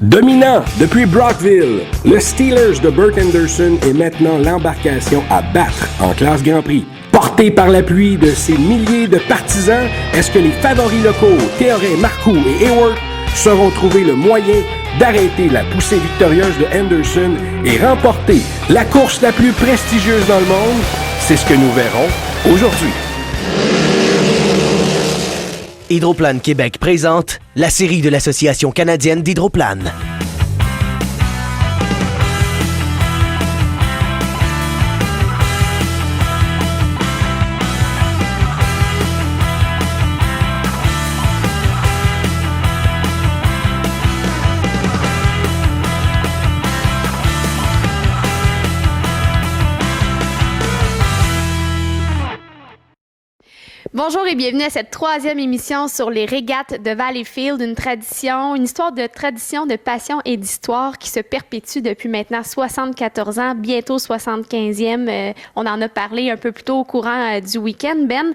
Dominant depuis Brockville, le Steelers de Bert Anderson est maintenant l'embarcation à battre en classe Grand Prix. Porté par l'appui de ses milliers de partisans, est-ce que les favoris locaux, Théoret, Marcoux et Hayward, sauront trouver le moyen d'arrêter la poussée victorieuse de Anderson et remporter la course la plus prestigieuse dans le monde? C'est ce que nous verrons aujourd'hui. Hydroplane Québec présente la série de l'Association canadienne d'Hydroplane. Bonjour et bienvenue à cette troisième émission sur les régates de Valleyfield, une histoire de tradition, de passion et d'histoire qui se perpétue depuis maintenant 74 ans, bientôt 75e. On en a parlé un peu plus tôt au courant du week-end, Ben.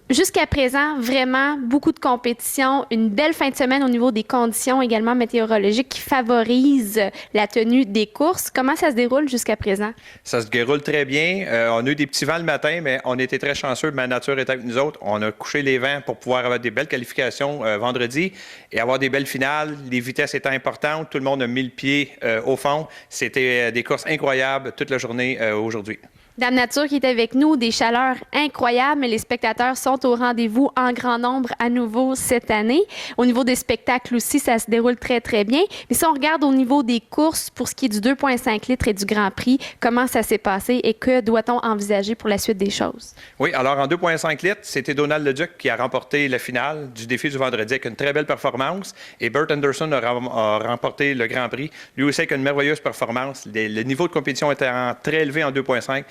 Jusqu'à présent, vraiment beaucoup de compétitions, une belle fin de semaine au niveau des conditions également météorologiques qui favorisent la tenue des courses. Comment ça se déroule jusqu'à présent? Ça se déroule très bien. On a eu des petits vents le matin, mais on était très chanceux. Ma nature était avec nous autres. On a couché les vents pour pouvoir avoir des belles qualifications vendredi et avoir des belles finales. Les vitesses étaient importantes. Tout le monde a mis le pied au fond. C'était des courses incroyables toute la journée aujourd'hui. Dame Nature qui est avec nous, des chaleurs incroyables, mais les spectateurs sont au rendez-vous en grand nombre à nouveau cette année. Au niveau des spectacles aussi, ça se déroule très, très bien. Mais si on regarde au niveau des courses, pour ce qui est du 2,5 litres et du Grand Prix, comment ça s'est passé et que doit-on envisager pour la suite des choses? Oui, alors en 2,5 litres, c'était Donald Leduc qui a remporté la finale du défi du vendredi avec une très belle performance. Et Bert Anderson a remporté le Grand Prix. Lui aussi avec une merveilleuse performance. Le niveau de compétition était très élevé en 2,5.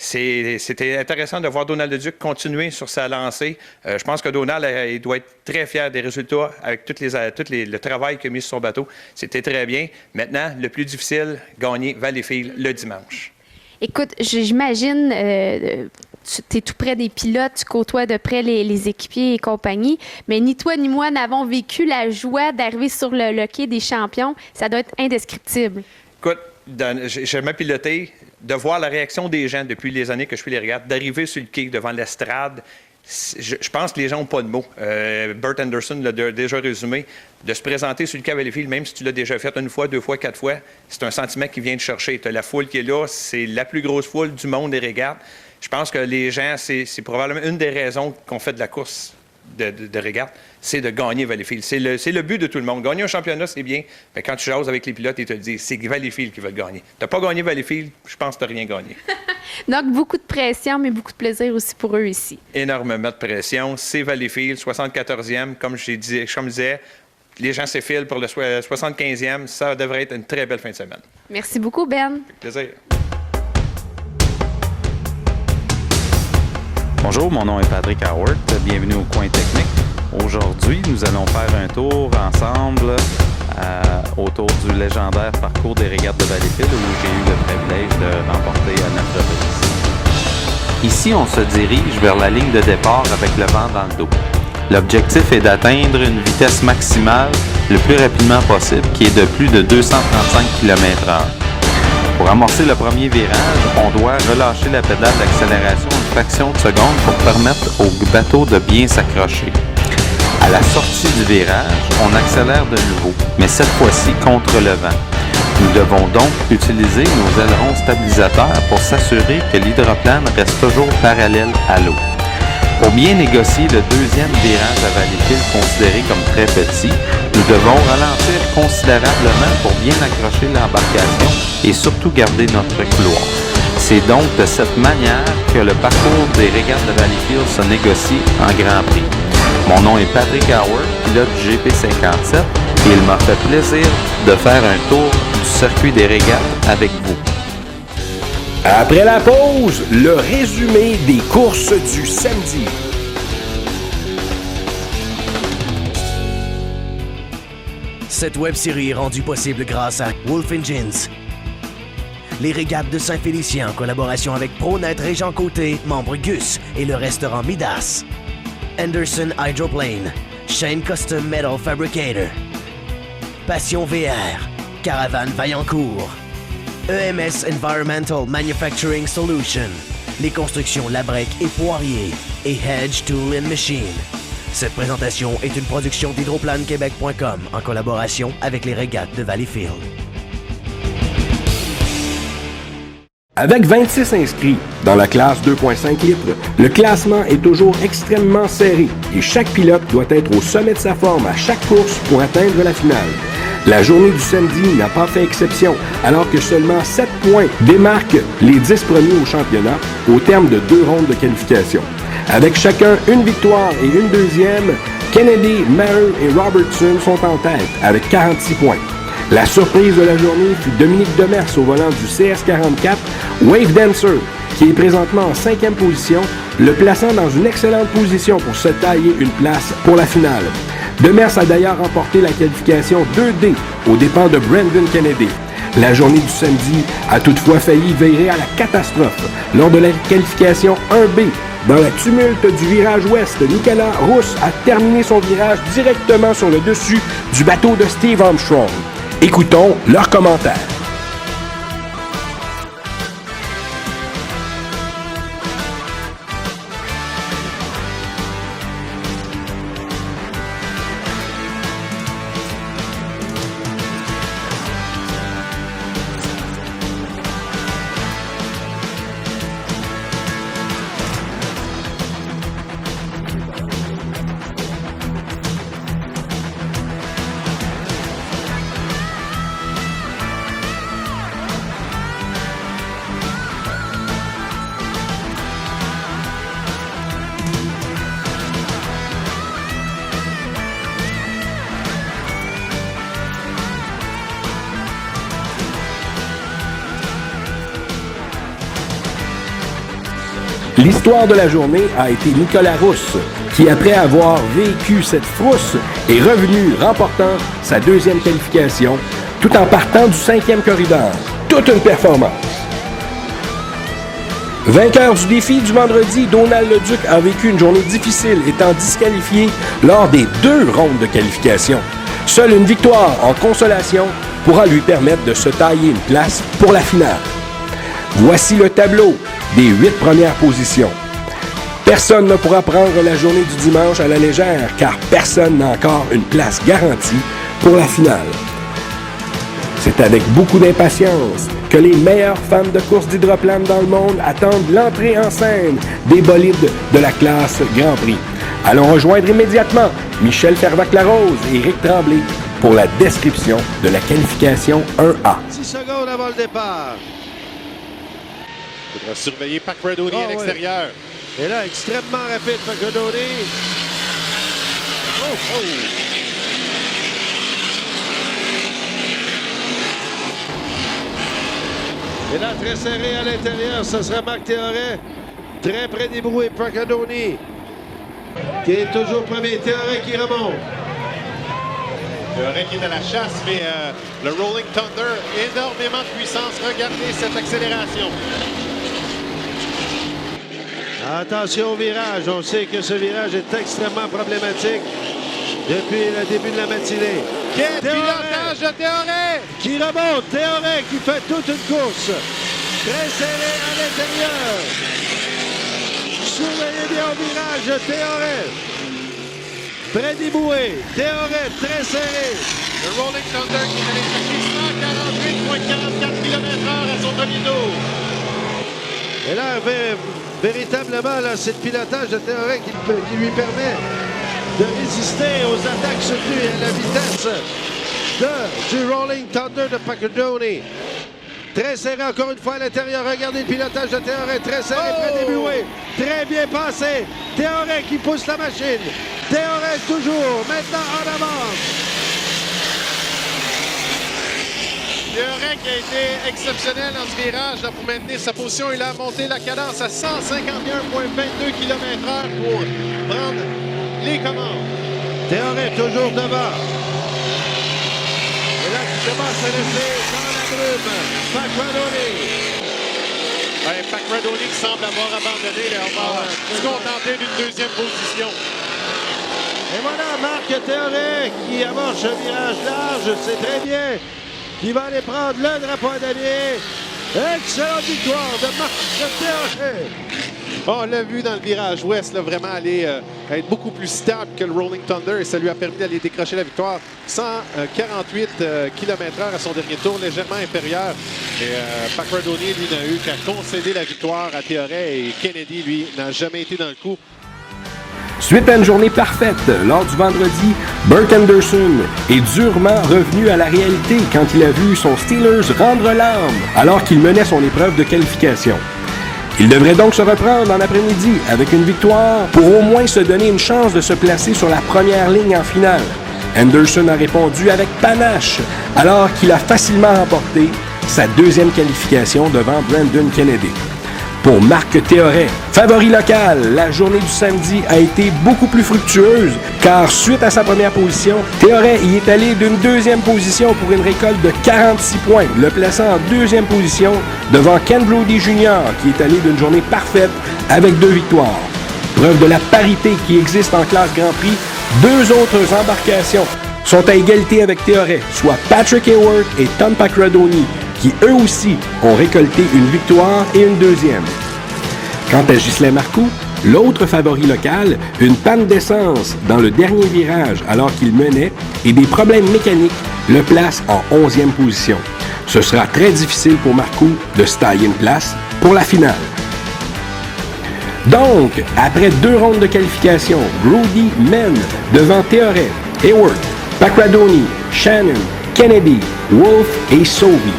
C'était intéressant de voir Donald Leduc continuer sur sa lancée. Je pense que Donald il doit être très fier des résultats avec le travail qu'il a mis sur son bateau. C'était très bien. Maintenant, le plus difficile, gagner Valleyfield le dimanche. Écoute, j'imagine, tu es tout près des pilotes, tu côtoies de près les équipiers et compagnie, mais ni toi ni moi n'avons vécu la joie d'arriver sur le quai des champions. Ça doit être indescriptible. Écoute, j'ai jamais piloté. De voir la réaction des gens depuis les années que je fais les régates, d'arriver sur le quai devant l'estrade, je pense que les gens n'ont pas de mots. Bert Anderson l'a déjà résumé. De se présenter sur le quai à Valleyfield, même si tu l'as déjà fait une fois, deux fois, quatre fois, c'est un sentiment qui vient te chercher. Tu as la foule qui est là, c'est la plus grosse foule du monde des régates. Je pense que les gens, c'est probablement une des raisons qu'on fait de la course de régate, c'est de gagner Valleyfield. C'est le but de tout le monde. Gagner un championnat, c'est bien. Mais quand tu jases avec les pilotes, ils te le disent, c'est Valleyfield qui va le gagner. Tu n'as pas gagné Valleyfield, je pense que tu n'as rien gagné. Donc, beaucoup de pression, mais beaucoup de plaisir aussi pour eux ici. Énormément de pression. C'est Valleyfield, 74e. Comme je disais, les gens s'effilent pour le 75e. Ça devrait être une très belle fin de semaine. Merci beaucoup, Ben. Avec plaisir. Bonjour, mon nom est Patrick Howard. Bienvenue au Coin Technique. Aujourd'hui, nous allons faire un tour ensemble autour du légendaire parcours des régates de Valleyfield où j'ai eu le privilège de remporter à 9 reprises. Ici, on se dirige vers la ligne de départ avec le vent dans le dos. L'objectif est d'atteindre une vitesse maximale le plus rapidement possible qui est de plus de 235 km/h. Pour amorcer le premier virage, on doit relâcher la pédale d'accélération une fraction de seconde pour permettre au bateau de bien s'accrocher. À la sortie du virage, on accélère de nouveau, mais cette fois-ci contre le vent. Nous devons donc utiliser nos ailerons stabilisateurs pour s'assurer que l'hydroplane reste toujours parallèle à l'eau. Pour bien négocier le deuxième virage à Valleyfield considéré comme très petit, nous devons ralentir considérablement pour bien accrocher l'embarcation et surtout garder notre couloir. C'est donc de cette manière que le parcours des régates de Valleyfield se négocie en Grand Prix. Mon nom est Patrick Howard, pilote du GP57, et il m'a fait plaisir de faire un tour du circuit des régates avec vous. Après la pause, le résumé des courses du samedi. Cette web-série est rendue possible grâce à Wolf Engines. Les régates de Saint-Félicien en collaboration avec ProNet Régent Côté, membre Gus et le restaurant Midas. Anderson Hydroplane, Shane Custom Metal Fabricator. Passion VR, Caravane Vaillancourt, EMS Environmental Manufacturing Solution, les constructions Labrec et Poirier et Hedge Tool & Machine. Cette présentation est une production d'hydroplanequebec.com en collaboration avec les régates de Valleyfield. Avec 26 inscrits dans la classe 2.5 litres, le classement est toujours extrêmement serré et chaque pilote doit être au sommet de sa forme à chaque course pour atteindre la finale. La journée du samedi n'a pas fait exception, alors que seulement 7 points démarquent les 10 premiers au championnat au terme de 2 rondes de qualification. Avec chacun une victoire et une deuxième, Kennedy, Maheu et Robertson sont en tête avec 46 points. La surprise de la journée fut Dominique Demers au volant du CS44, Wave Dancer, qui est présentement en 5e position, le plaçant dans une excellente position pour se tailler une place pour la finale. Demers a d'ailleurs remporté la qualification 2D aux dépens de Brandon Kennedy. La journée du samedi a toutefois failli virer à la catastrophe lors de la qualification 1B. Dans la tumulte du virage ouest, Nicolas Rousse a terminé son virage directement sur le dessus du bateau de Steve Armstrong. Écoutons leurs commentaires. L'histoire de la journée a été Nicolas Rousse, qui après avoir vécu cette frousse est revenu remportant sa 2e qualification, tout en partant du 5e corridor. Toute une performance. Vainqueur du défi du vendredi, Donald Leduc a vécu une journée difficile, étant disqualifié lors des 2 rondes de qualification. Seule une victoire en consolation pourra lui permettre de se tailler une place pour la finale. Voici le tableau des 8 premières positions. Personne ne pourra prendre la journée du dimanche à la légère, car personne n'a encore une place garantie pour la finale. C'est avec beaucoup d'impatience que les meilleurs fans de course d'hydroplane dans le monde attendent l'entrée en scène des bolides de la classe Grand Prix. Allons rejoindre immédiatement Michel Fervac-Larose et Éric Tremblay pour la description de la qualification 1A. 6 secondes avant le départ. Il faudra surveiller Pacredoni à l'extérieur. Et là, extrêmement rapide, Pacredoni. Oh. Et là, très serré à l'intérieur, ce sera Marc Théoret. Très près des brouets, Pacredoni, qui est toujours premier. Théoret qui remonte. Théoret qui est à la chasse, mais le Rolling Thunder, énormément de puissance. Regardez cette accélération. Attention au virage. On sait que ce virage est extrêmement problématique depuis le début de la matinée. Quel pilotage de Théoret! Qui remonte. Théoret qui fait toute une course. Très serré à l'intérieur. Surveillez bien au virage. Théoret. Près des bouées. Théoret très serré. Le Rolling Thunder qui est allé chercher 148,44 km/h à son premier tour. Et là, véritablement, là, c'est le pilotage de Théoret qui lui permet de résister aux attaques soutenues et à la vitesse du Rolling Thunder de Pacredoni. Très serré encore une fois à l'intérieur. Regardez le pilotage de Théoret. Très serré près des bouées. Très bien passé. Théoret qui pousse la machine. Théoret toujours. Maintenant en avance. Théoret qui a été exceptionnel dans ce virage là, pour maintenir sa position. Il a monté la cadence à 151,22 km/h pour prendre les commandes. Théoret toujours devant. Et là, qui commence à rester dans la brume. Pacredoni. Pacredoni qui semble avoir abandonné. Là, on va se contenter d'une 2e position. Et voilà Marc Théoret qui amorce un virage large, c'est très bien, qui va aller prendre le drapeau à damier. Excellente victoire de Marc Théoret. On l'a vu dans le virage ouest, là, vraiment aller être beaucoup plus stable que le Rolling Thunder et ça lui a permis d'aller décrocher la victoire. 148 km/h à son dernier tour, légèrement inférieur. Et Pacradoni, lui, n'a eu qu'à concéder la victoire à Théoret et Kennedy, lui, n'a jamais été dans le coup. Suite à une journée parfaite, lors du vendredi, Bert Anderson est durement revenu à la réalité quand il a vu son Steelers rendre l'âme alors qu'il menait son épreuve de qualification. Il devrait donc se reprendre en après-midi avec une victoire pour au moins se donner une chance de se placer sur la première ligne en finale. Anderson a répondu avec panache alors qu'il a facilement remporté sa deuxième qualification devant Brandon Kennedy. Pour Marc Théoret, favori local, la journée du samedi a été beaucoup plus fructueuse car suite à sa première position, Théoret y est allé d'une deuxième position pour une récolte de 46 points, le plaçant en deuxième position devant Ken Brody Jr. qui est allé d'une journée parfaite avec 2 victoires. Preuve de la parité qui existe en classe Grand Prix, 2 autres embarcations sont à égalité avec Théoret, soit Patrick Hayward et Tom Pacradoni, qui eux aussi ont récolté une victoire et une deuxième. Quant à Ghislain Marcoux, l'autre favori local, une panne d'essence dans le dernier virage alors qu'il menait et des problèmes mécaniques le placent en 11e position. Ce sera très difficile pour Marcoux de se tailler une place pour la finale. Donc, après 2 rondes de qualification, Brody mène devant Théoret, Hayward, Pacradoni, Shannon, Kennedy, Wolf et Sauvy.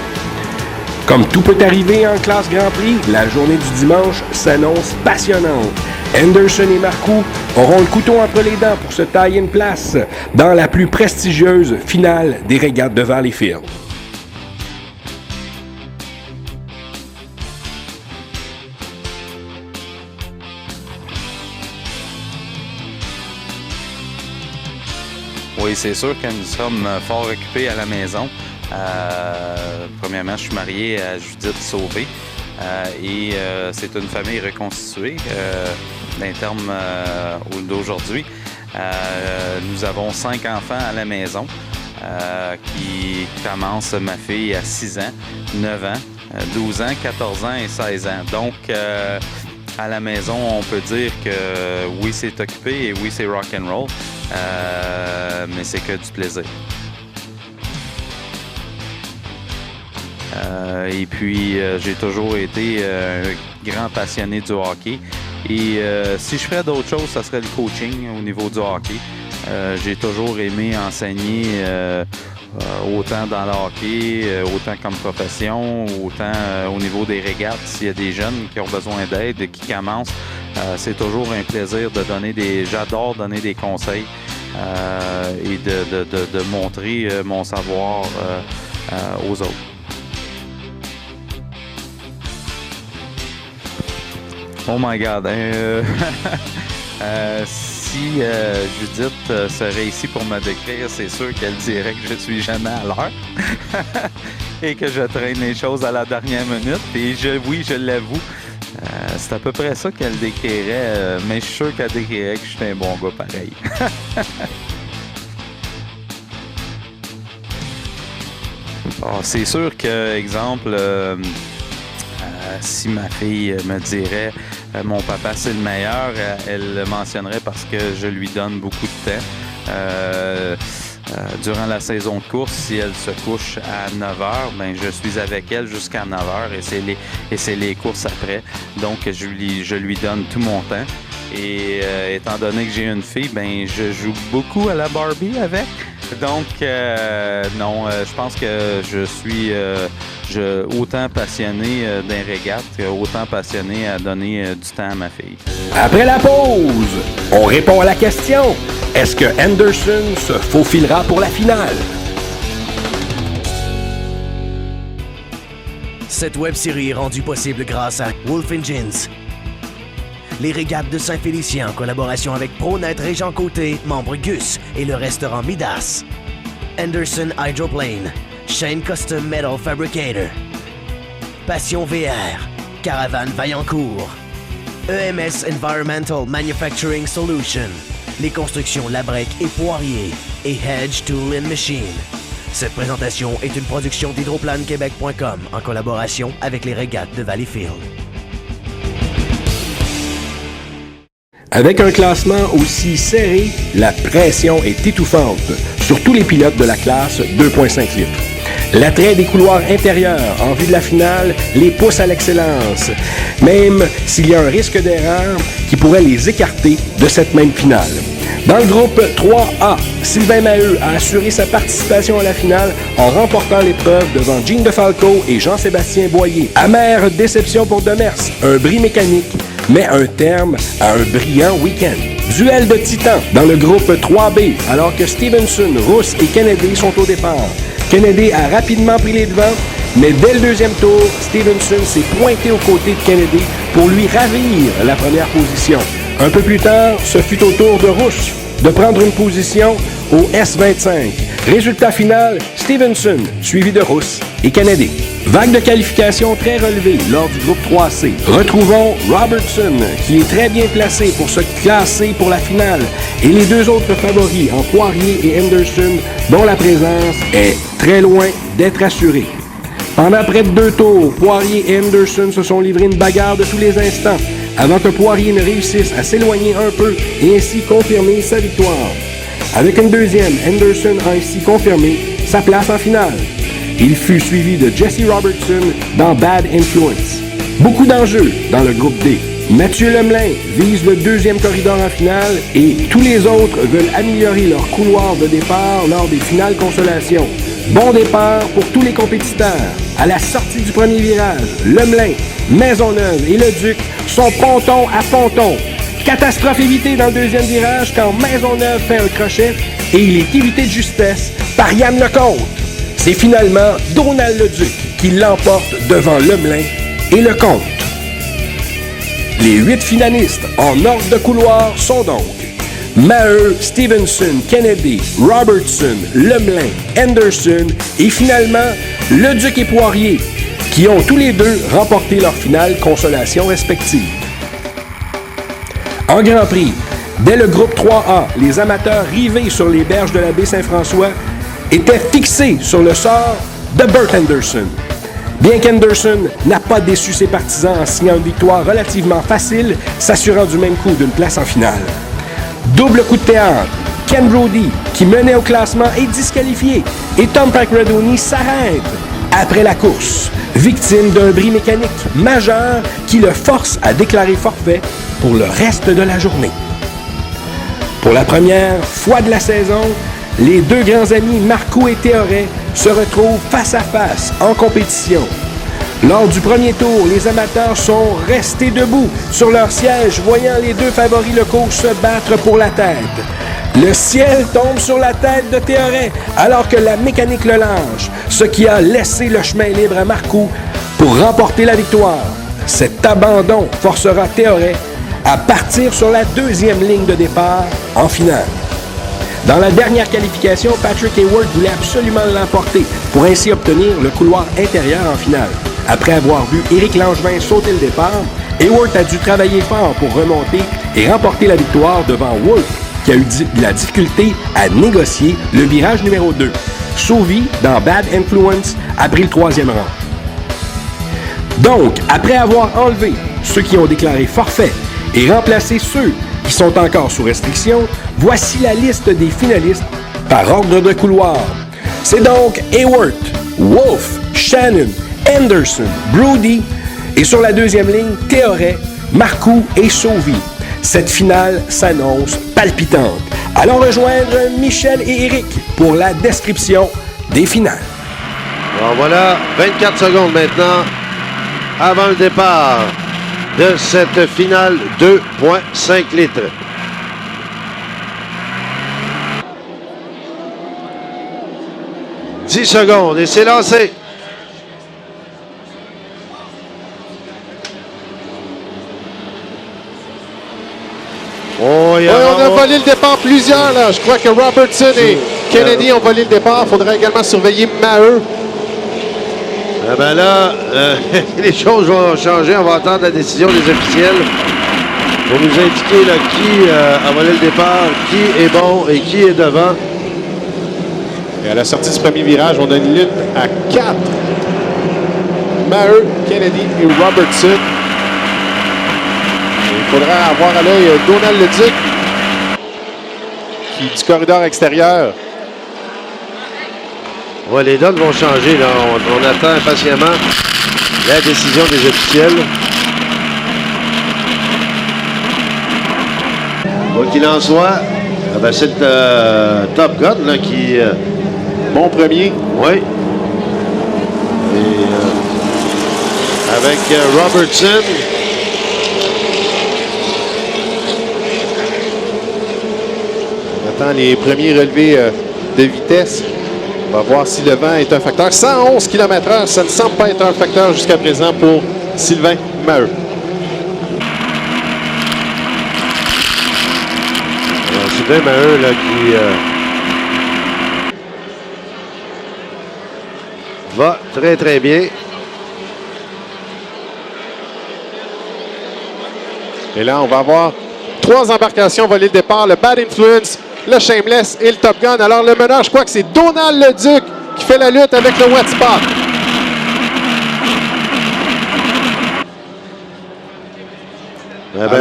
Comme tout peut arriver en classe Grand Prix, la journée du dimanche s'annonce passionnante. Anderson et Marcoux auront le couteau entre les dents pour se tailler une place dans la plus prestigieuse finale des régates de Valleyfield. Oui, c'est sûr que nous sommes fort occupés à la maison. Premièrement, je suis marié à Judith Sauvé et c'est une famille reconstituée d'un terme d'aujourd'hui. Nous avons 5 enfants à la maison qui commencent, ma fille, à 6 ans, 9 ans, 12 ans, 14 ans et 16 ans. Donc, à la maison, on peut dire que oui, c'est occupé et oui, c'est rock'n'roll, mais c'est que du plaisir. Et puis, j'ai toujours été un grand passionné du hockey. Et si je ferais d'autres choses, ça serait le coaching au niveau du hockey. J'ai toujours aimé enseigner autant dans le hockey, autant comme profession, autant au niveau des régates. S'il y a des jeunes qui ont besoin d'aide, qui commencent, c'est toujours un plaisir de donner J'adore donner des conseils et de montrer mon savoir aux autres. Oh my God! Si Judith serait ici pour me décrire, c'est sûr qu'elle dirait que je suis jamais à l'heure et que je traîne les choses à la dernière minute. Et oui, je l'avoue, c'est à peu près ça qu'elle décrirait, mais je suis sûr qu'elle décrirait que je suis un bon gars pareil. C'est sûr que, exemple, si ma fille me dirait mon papa c'est le meilleur, elle le mentionnerait parce que je lui donne beaucoup de temps. Durant la saison de course, si elle se couche à 9h, ben je suis avec elle jusqu'à 9h et c'est les courses après. Donc je lui donne tout mon temps. Et étant donné que j'ai une fille, ben je joue beaucoup à la Barbie avec. Donc non, je pense que je suis autant passionné d'un régate, autant passionné à donner du temps à ma fille. Après la pause, on répond à la question: est-ce que Anderson se faufilera pour la finale? Cette web-série est rendue possible grâce à Wolf Engines. Les régates de Saint-Félicien en collaboration avec ProNet Régent Côté, membre Gus et le restaurant Midas. Anderson Hydroplane, Shane Custom Metal Fabricator. Passion VR, Caravane Vaillancourt. EMS Environmental Manufacturing Solution. les constructions Labrec et Poirier et Hedge Tool & Machine. Cette présentation est une production d'hydroplanequebec.com en collaboration avec les régates de Valleyfield. Avec un classement aussi serré, la pression est étouffante sur tous les pilotes de la classe 2.5 litres. L'attrait des couloirs intérieurs en vue de la finale les pousse à l'excellence, même s'il y a un risque d'erreur qui pourrait les écarter de cette même finale. Dans le groupe 3A, Sylvain Maheu a assuré sa participation à la finale en remportant l'épreuve devant Gene DeFalco et Jean-Sébastien Boyer. Amère déception pour Demers, un bris mécanique met un terme à un brillant week-end. Duel de titans dans le groupe 3B, alors que Stevenson, Rousse et Kennedy sont au départ. Kennedy a rapidement pris les devants, mais dès le deuxième tour, Stevenson s'est pointé aux côtés de Kennedy pour lui ravir la première position. Un peu plus tard, ce fut au tour de Rousse de prendre une position au S25. Résultat final, Stevenson, suivi de Rousse et Kennedy. Vague de qualification très relevée lors du groupe 3C. Retrouvons Robertson, qui est très bien placé pour se classer pour la finale, et les deux autres favoris en Poirier et Henderson, dont la présence est très loin d'être assurée. Pendant près de 2 tours, Poirier et Henderson se sont livrés une bagarre de tous les instants, avant que Poirier ne réussisse à s'éloigner un peu et ainsi confirmer sa victoire. Avec une deuxième, Henderson a ainsi confirmé sa place en finale. Il fut suivi de Jesse Robertson dans Bad Influence. Beaucoup d'enjeux dans le groupe D. Mathieu Lemelin vise le deuxième corridor en finale et tous les autres veulent améliorer leur couloir de départ lors des finales consolation. Bon départ pour tous les compétiteurs. À la sortie du premier virage, Lemelin, Maisonneuve et Leduc sont ponton à ponton. Catastrophe évitée dans le deuxième virage quand Maisonneuve fait un crochet et il est évité de justesse par Yann Lecomte. C'est finalement Donald Leduc qui l'emporte devant Lemelin et Lecomte. Les 8 finalistes en ordre de couloir sont donc Maheu, Stevenson, Kennedy, Robertson, Lemelin, Henderson et finalement Leduc et Poirier qui ont tous les deux remporté leur finale consolation respective. En Grand Prix, dès le groupe 3A, les amateurs rivés sur les berges de la baie Saint-François étaient fixés sur le sort de Bert Henderson. Bien qu'Henderson n'a pas déçu ses partisans en signant une victoire relativement facile, s'assurant du même coup d'une place en finale. Double coup de théâtre, Ken Brody, qui menait au classement, est disqualifié et Tom Packredoni s'arrête après la course, victime d'un bris mécanique majeur qui le force à déclarer forfait pour le reste de la journée. Pour la première fois de la saison, les deux grands amis Marcoux et Théoret se retrouvent face à face en compétition. Lors du premier tour, les amateurs sont restés debout sur leur siège, voyant les deux favoris locaux se battre pour la tête. Le ciel tombe sur la tête de Théoret alors que la mécanique le lâche, ce qui a laissé le chemin libre à Marcoux pour remporter la victoire. Cet abandon forcera Théoret à partir sur la deuxième ligne de départ en finale. Dans la dernière qualification, Patrick Hayward voulait absolument l'emporter pour ainsi obtenir le couloir intérieur en finale. Après avoir vu Éric Langevin sauter le départ, Hayward a dû travailler fort pour remonter et remporter la victoire devant Wolf, qui a eu de la difficulté à négocier le virage numéro 2. Sauvy, dans Bad Influence, a pris le 3e rang. Donc, après avoir enlevé ceux qui ont déclaré forfait et remplacé ceux qui sont encore sous restriction, voici la liste des finalistes par ordre de couloir. C'est donc Hayward, Wolf, Shannon, Henderson, Brody et sur la deuxième ligne, Théoret, Marcoux et Sauvy. Cette finale s'annonce palpitante. Allons rejoindre Michel et Éric pour la description des finales. Bon, voilà, 24 secondes maintenant avant le départ de cette finale 2,5 litres. « 10 secondes et c'est lancé. Oh, oui, on a volé le départ plusieurs, là. Je crois que Robertson et Kennedy ont volé le départ. Il faudrait également surveiller Maheu. Eh ben là, les choses vont changer. On va attendre la décision des officiels. pour nous indiquer là, qui a volé le départ, qui est bon et qui est devant. Et à la sortie du premier virage, on a une lutte à 4. Maheu, Kennedy et Robertson. Il faudra avoir à l'œil Donald Leduc, qui du corridor extérieur. Ouais, les donnes vont changer. Là. On attend impatiemment la décision des officiels. Quoi qu'il en soit, c'est le Top Gun là, qui... Bon premier. Oui. Et avec Robertson. On attend les premiers relevés de vitesse. On va voir si le vent est un facteur. 111 km/h, ça ne semble pas être un facteur jusqu'à présent pour Sylvain Maheu. Sylvain Maheu là, qui va très très bien. Et là, on va avoir 3 embarcations voler le départ. Le Bad Influence, le Shameless et le Top Gun. Alors, le meneur, je crois que c'est Donald Leduc qui fait la lutte avec le Wet Spot.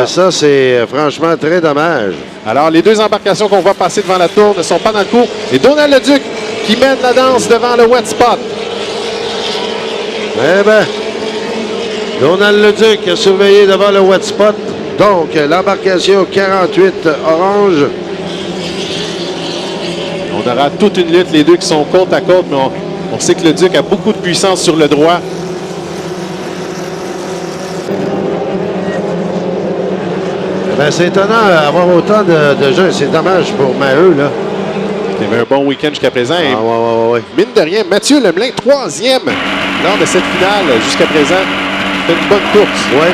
Ça, c'est franchement très dommage. Alors, les 2 embarcations qu'on voit passer devant la tour ne sont pas dans le coup. Et Donald Leduc qui mène la danse devant le Wet Spot. Donald Leduc a surveillé devant le Wet Spot. Donc, l'embarcation 48 orange. On aura toute une lutte, les deux qui sont côte à côte, mais on sait que Leduc a beaucoup de puissance sur le droit. C'est étonnant d'avoir autant de jeux. C'est dommage pour Maheu, là. Il avait un bon week-end jusqu'à présent. Et ouais. mine de rien, Mathieu Lemelin, 3e lors de cette finale jusqu'à présent. Fait une bonne course. Oui.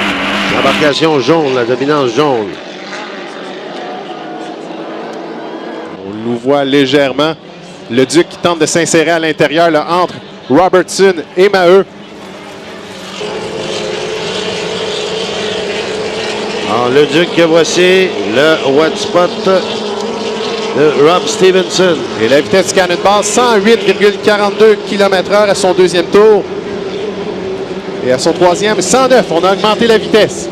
L'embarcation jaune, la dominance jaune. On nous voit légèrement. Leduc qui tente de s'insérer à l'intérieur là, entre Robertson et Maheu. Alors, Leduc, voici le Wet Spot de Rob Stevenson. Et la vitesse du Cannonball, 108,42 km/h à son 2e tour. Et à son 3e, 109. On a augmenté la vitesse.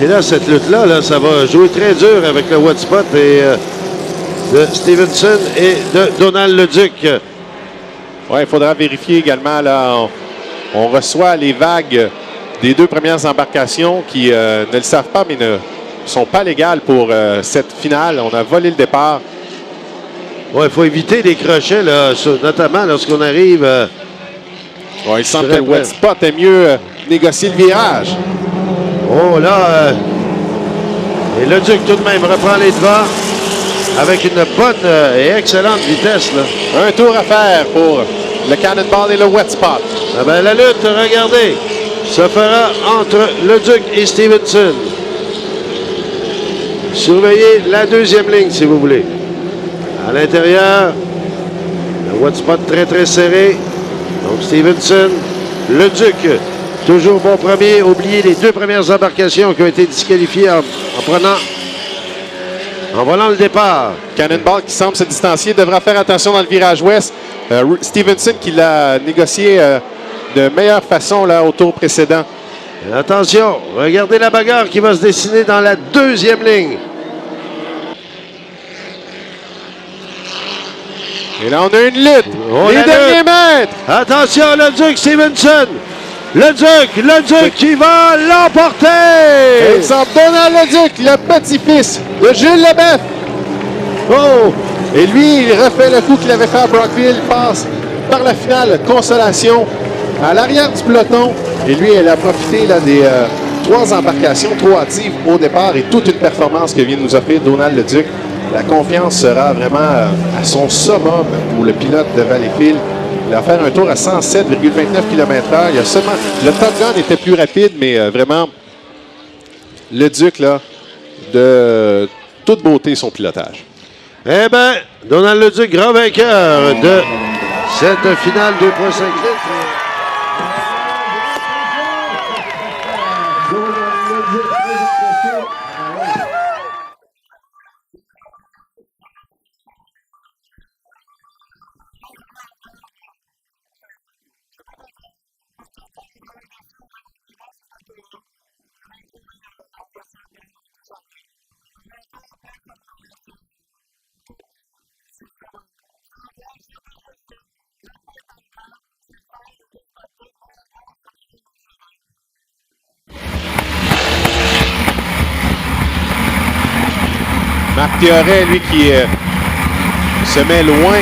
Et là, cette lutte-là, là, ça va jouer très dur avec le Wet Spot et, de Stevenson et de Donald Leduc. Oui, il faudra vérifier également. Là, on reçoit les vagues des 2 premières embarcations qui ne le savent pas, mais ne sont pas légales pour cette finale. On a volé le départ. Oui, il faut éviter les crochets, là, notamment lorsqu'on arrive. Il semble que le Wet Spot est mieux négocier le virage. Oh là, et Leduc tout de même reprend les devants avec une bonne et excellente vitesse. Là. Un tour à faire pour le Cannonball et le Wet Spot. La lutte, regardez, se fera entre Leduc et Stevenson. Surveillez la 2e ligne, si vous voulez. À l'intérieur, le Wet Spot très, très serré. Donc, Stevenson, Leduc, toujours bon premier. Oubliez les 2 premières embarcations qui ont été disqualifiées en volant le départ. Cannonball qui semble se distancier devra faire attention dans le virage ouest. Stevenson qui l'a négocié de meilleure façon là, au tour précédent. Et attention, regardez la bagarre qui va se dessiner dans la 2e ligne. Et là, on a une lutte. Les derniers mètres. Attention, Leduc, Stevenson. Leduc qui va l'emporter. Il semble Donald Leduc, le petit-fils de Jules Leboeuf. Oh! Et lui, il refait le coup qu'il avait fait à Brockville. Il passe par la finale consolation à l'arrière du peloton. Et lui, il a profité là, des 3 embarcations trop hâtives au départ et toute une performance que vient de nous offrir Donald Leduc. La confiance sera vraiment à son summum pour le pilote de Valleyfield. Il va faire un tour à 107,29 km/h. Il y a seulement... Le Top Gun était plus rapide, mais vraiment, Leduc, là, de toute beauté, son pilotage. Eh bien, Donald Leduc, grand vainqueur de cette finale 2.5 litres. Marc Théoret, lui, qui se met loin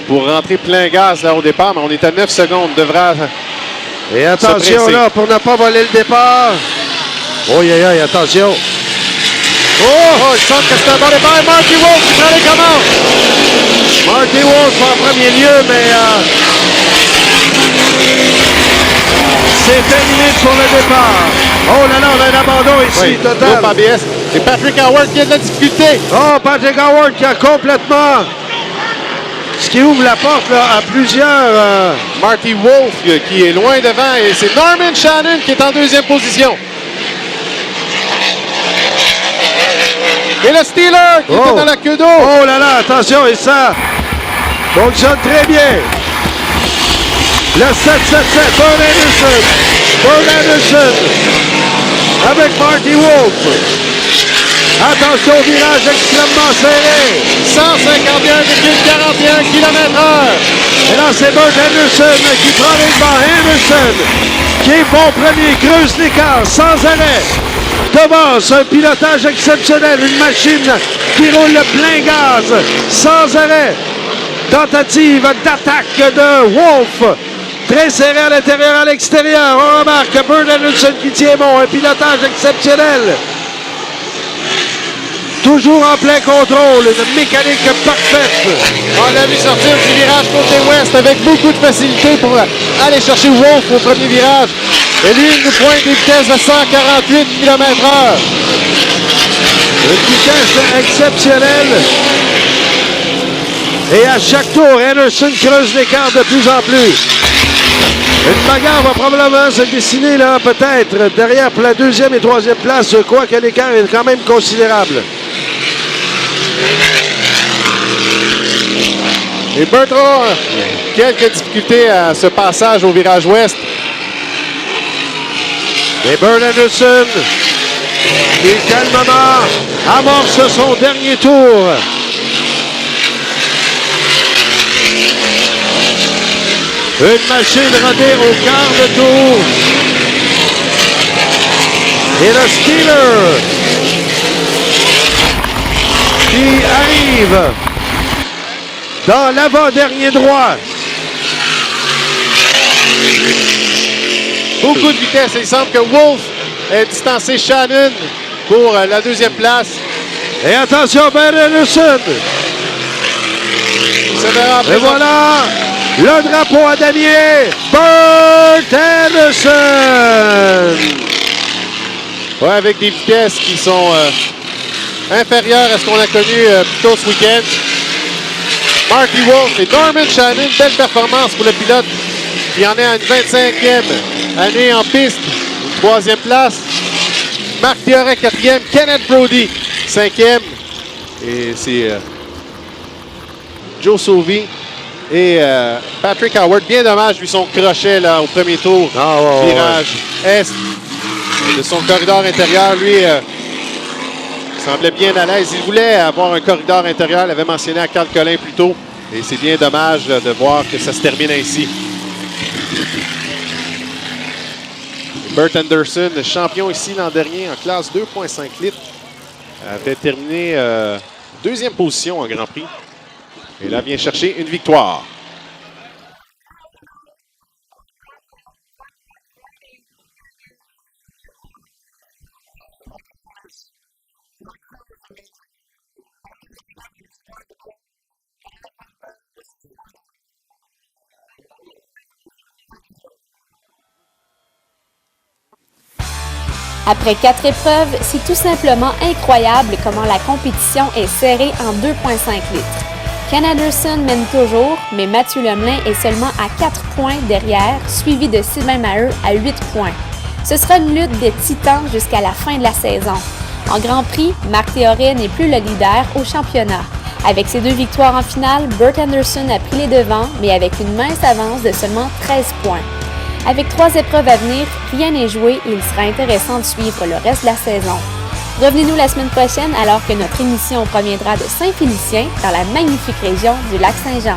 pour rentrer plein gaz là au départ, mais on est à 9 secondes. Devra Et attention là, pour ne pas voler le départ. Oh, aïe, attention. Oh, il semble que c'est un bon départ. Et Marty Wolf qui prend les commandes. Marty Wolf en premier lieu, mais c'est terminé pour le départ. Oh là là, on a un abandon ici, total. Groupe ABS. Et Patrick Howard qui a de la difficulté. Oh, Patrick Howard qui a complètement... Ce qui ouvre la porte là, à plusieurs... Marty Wolf qui est loin devant et c'est Norman Shannon qui est en deuxième position. Et le Steeler qui est dans la queue d'eau. Oh là là, attention, et ça fonctionne très bien. Le 7-7-7, Bourne Anderson avec Marty Wolf. Attention au virage extrêmement serré. 151,41 km/h. Et là, c'est Bourne Anderson qui prend les devants. Anderson qui est bon premier, creuse l'écart sans arrêt. Devance, un pilotage exceptionnel, une machine qui roule le plein gaz sans arrêt. Tentative d'attaque de Wolf. Très serré à l'intérieur, à l'extérieur. On remarque Bourne Anderson qui tient bon, un pilotage exceptionnel. Toujours en plein contrôle, une mécanique parfaite. On l'a vu sortir du virage côté ouest avec beaucoup de facilité pour aller chercher Wolf au premier virage. Et lui, il nous pointe des vitesses de 148 km/h. Une vitesse exceptionnelle. Et à chaque tour, Anderson creuse l'écart de plus en plus. Une bagarre va probablement se dessiner là, peut-être, derrière pour la deuxième et troisième place. Je crois que l'écart est quand même considérable. Et Bertrand, quelques difficultés à ce passage au virage ouest. Et Bourne Anderson, qui calmement amorce son dernier tour. Une machine rodée au quart de tour. Et le Steeler qui arrive dans l'avant-dernier droit. Beaucoup de vitesse. Il semble que Wolf ait distancé Shannon pour la deuxième place. Et attention, Bourne Anderson. Et voilà le drapeau à damier. Bourne Anderson. Ouais, avec des vitesses qui sont inférieures à ce qu'on a connu plus tôt ce week-end. Marty Wolf et Norman Shannon, belle performance pour le pilote qui en est à une 25e année en piste, une troisième place. Marc Théoret, 4e, Kenneth Brody, 5e. Et c'est Joe Sauvy et Patrick Howard. Bien dommage, lui, son crochet là, au premier tour, virage est de son corridor intérieur. Lui semblait bien à l'aise. Il voulait avoir un corridor intérieur, l'avait mentionné à Carl Collin plus tôt. Et c'est bien dommage de voir que ça se termine ainsi. Burt Anderson, champion ici l'an dernier en classe 2.5 litres, avait terminé deuxième position en Grand Prix. Et là, vient chercher une victoire. Après 4 épreuves, c'est tout simplement incroyable comment la compétition est serrée en 2,5 litres. Ken Anderson mène toujours, mais Mathieu Lemelin est seulement à 4 points derrière, suivi de Sylvain Maheu à 8 points. Ce sera une lutte des titans jusqu'à la fin de la saison. En Grand Prix, Marc Théoret n'est plus le leader au championnat. Avec ses 2 victoires en finale, Burt Anderson a pris les devants, mais avec une mince avance de seulement 13 points. Avec 3 épreuves à venir, rien n'est joué et il sera intéressant de suivre le reste de la saison. Revenez-nous la semaine prochaine alors que notre émission proviendra de Saint-Félicien dans la magnifique région du Lac-Saint-Jean.